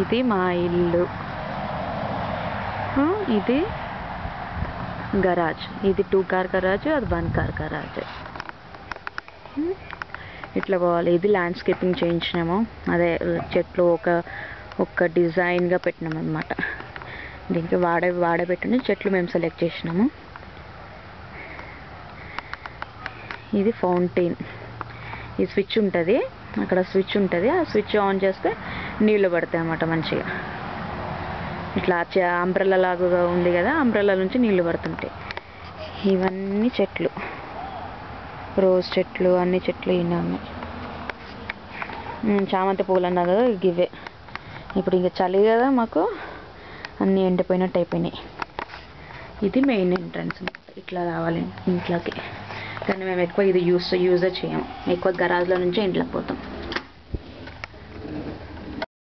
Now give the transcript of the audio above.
ఇది మా ఇల్లు. ఇది గరాజ్. ఇది 2 కార్ గరాజ్, అది 1 కార్ గరాజ్. ఇట్లా పోవాలి. ఇది ల్యాండ్స్కేపింగ్ చేయించినాము, అదే చెట్లు ఒక డిజైన్గా పెట్టినాము అనమాట. దీనికి వాడబెట్టిన చెట్లు మేము సెలెక్ట్ చేసినాము. ఇది ఫౌంటైన్. ఈ స్విచ్ ఉంటుంది, అక్కడ స్విచ్ ఉంటుంది. ఆ స్విచ్ ఆన్ చేస్తే నీళ్ళు పడతాయి అన్నమాట మంచిగా. ఇట్లా అంబ్రెల్లా లాగా ఉంది కదా, అంబ్రెల్లా నుంచి నీళ్ళు పడుతుంటాయి. ఇవన్నీ చెట్లు, రోజ్ చెట్లు, అన్ని చెట్లు ఇన్ని ఉన్నాయి. చామంతి పూలు అన్నా కదా, ఇవే. ఇప్పుడు ఇంకా చలి కదా మాకు, అన్నీ ఎండిపోయినట్టు అయిపోయినాయి. ఇది మెయిన్ ఎంట్రన్స్. ఇట్లా రావాలి ఇంట్లోకి. కానీ మేము ఎక్కువ ఇది యూజ్ చేయము. ఎక్కువ గరాజ్లో నుంచే ఇంట్లోకి పోతాం.